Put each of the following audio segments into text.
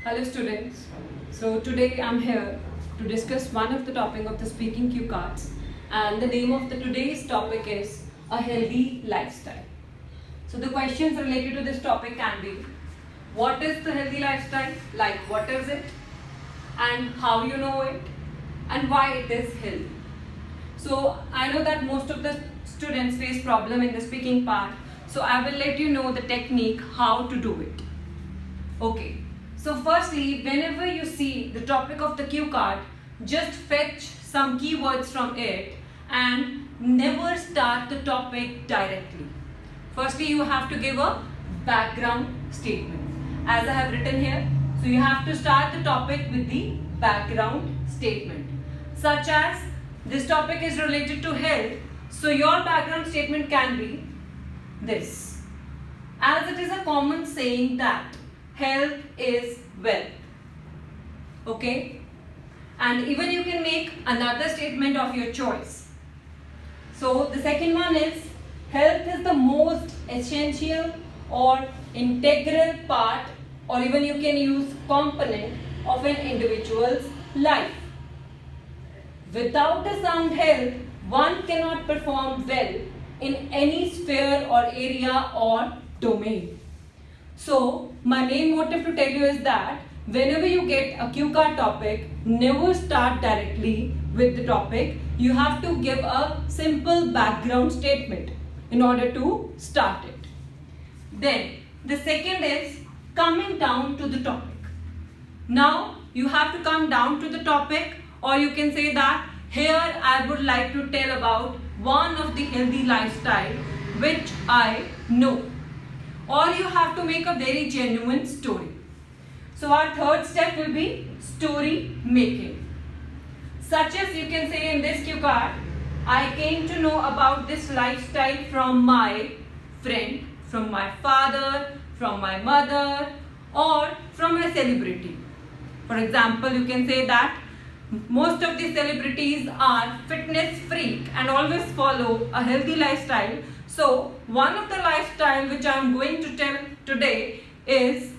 Hello students. So today I'm here to discuss one of the topic of the speaking cue cards, and the name of the today's topic is a healthy lifestyle. So the questions related to this topic can be: what is the healthy lifestyle? Like what is it? And how you know it? And why it is healthy? So I know that most of the students face problem in the speaking part. So I will let you know the technique how to do it. Okay. So firstly, whenever you see the topic of the cue card, just fetch some keywords from it and never start the topic directly. Firstly, you have to give a background statement. As I have written here, so you have to start the topic with the background statement. Such as, this topic is related to health, so your background statement can be this. As it is a common saying that health is wealth. Okay? And even you can make another statement of your choice. So the second one is, health is the most essential or integral part, or even you can use component of an individual's life. Without a sound health, one cannot perform well in any sphere or area or domain. So, my main motive to tell you is that whenever you get a cue card topic, never start directly with the topic. You have to give a simple background statement in order to start it. Then, the second is coming down to the topic. Now, you have to come down to the topic, or you can say that here I would like to tell about one of the healthy lifestyle which I know. Or you have to make a very genuine story. So our third step will be story making. Such as you can say in this cue card, I came to know about this lifestyle from my friend, from my father, from my mother, or from a celebrity. For example, you can say that most of the celebrities are fitness freak and always follow a healthy lifestyle. So one of the lifestyle which I am going to tell today is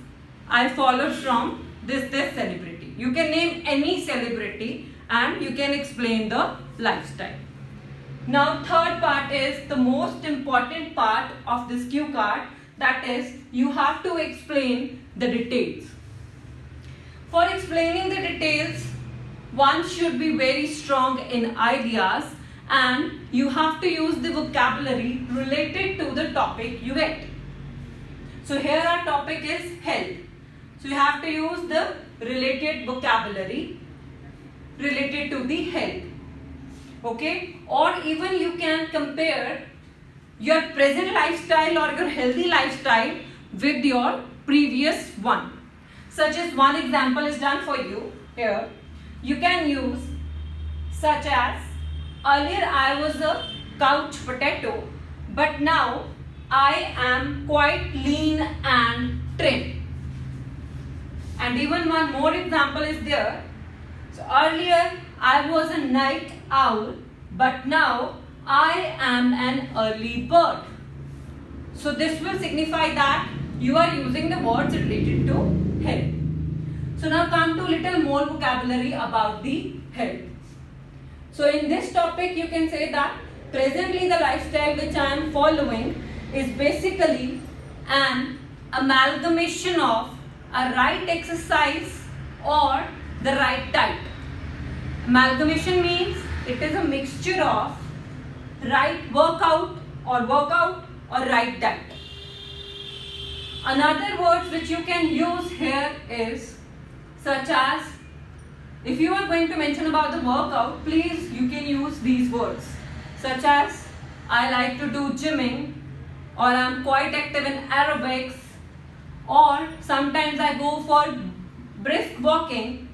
I followed from this celebrity. You can name any celebrity and you can explain the lifestyle. Now third part is the most important part of this cue card, that is you have to explain the details. For explaining the details, one should be very strong in ideas, and you have to use the vocabulary related to the topic you get. So here our topic is health. So you have to use the related vocabulary related to the health. Okay? Or even you can compare your present lifestyle or your healthy lifestyle with your previous one. Such as one example is done for you here. You can use such as, earlier I was a couch potato, but now I am quite lean and trim. And even one more example is there. So earlier I was a night owl, but now I am an early bird. So this will signify that you are using the words related to health. So now come to little more vocabulary about the health. So in this topic you can say that presently the lifestyle which I am following is basically an amalgamation of a right exercise or the right diet. Amalgamation means it is a mixture of right workout or right diet. Another words which you can use here is such as, if you are going to mention about the workout, please you can use these words such as, I like to do gymming, or I am quite active in aerobics, or sometimes I go for brisk walking,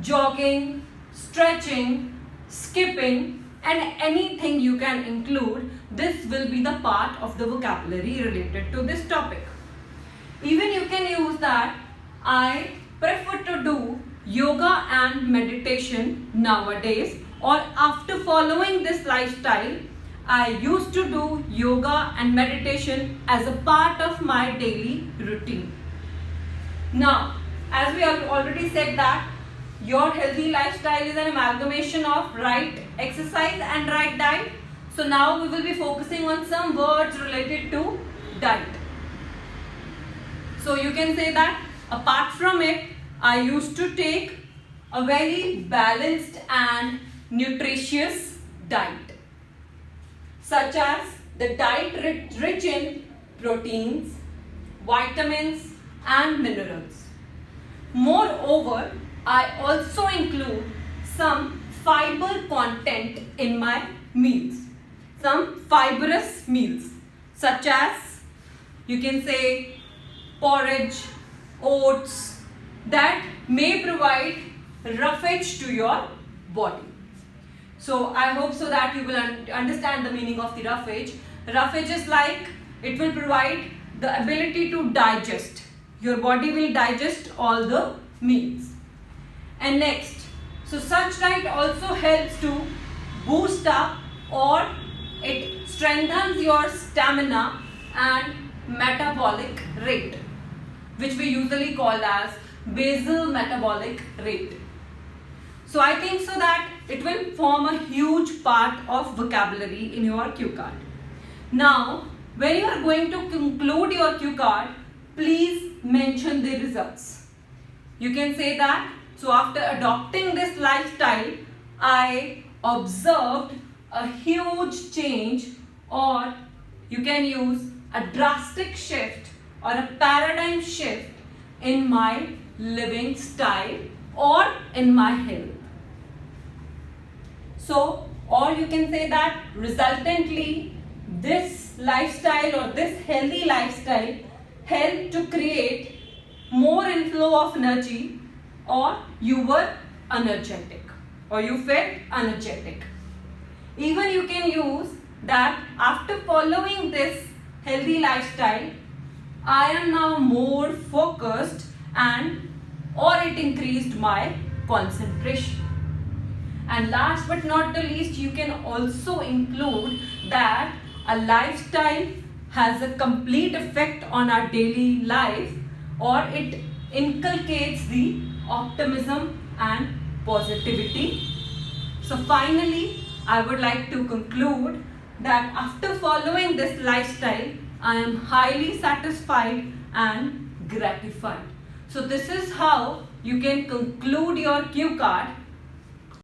jogging, stretching, skipping, and anything you can include. This will be the part of the vocabulary related to this topic. Even you can use that I prefer to do yoga and meditation nowadays, or after following this lifestyle, I used to do yoga and meditation as a part of my daily routine. Now, as we have already said that your healthy lifestyle is an amalgamation of right exercise and right diet. So now we will be focusing on some words related to diet. So you can say that apart from it, I used to take a very balanced and nutritious diet, such as the diet rich in proteins, vitamins and minerals. Moreover, I also include some fiber content in my meals, some fibrous meals, such as you can say porridge, oats, that may provide roughage to your body. So I hope so that you will understand the meaning of the roughage. Roughage is like it will provide the ability to digest. Your body will digest all the meals. And next, so such diet also helps to boost up or it strengthens your stamina and metabolic rate, which we usually call as basal metabolic rate. So I think so that it will form a huge part of vocabulary in your cue card. Now, when you are going to conclude your cue card, please mention the results. You can say that, so after adopting this lifestyle, I observed a huge change, or you can use a drastic shift or a paradigm shift in my living style or in my health. So, or you can say that resultantly this lifestyle or this healthy lifestyle helped to create more inflow of energy, or you were energetic or you felt energetic. Even you can use that after following this healthy lifestyle, I am now more focused and or it increased my concentration. And last but not the least, you can also include that a lifestyle has a complete effect on our daily life, or it inculcates the optimism and positivity. So finally, I would like to conclude that after following this lifestyle, I am highly satisfied and gratified. So this is how you can conclude your cue card